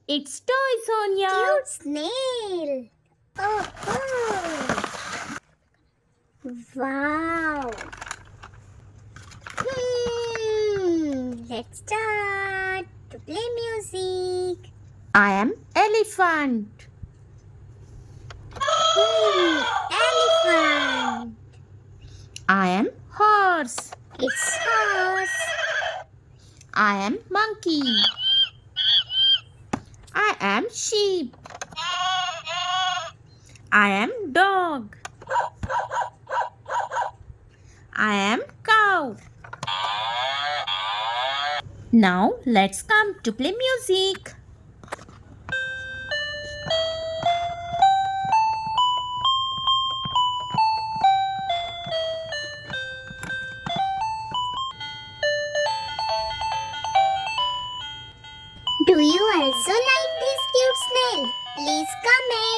It's toy, Sonia. Cute snail. Oh. Wow. Let's start to play music. I am elephant. Elephant. I am horse. It's horse. I am monkey. I am sheep. I am dog. I am cow. Now let's come to play music. Do you also like this cute snail? Please comment.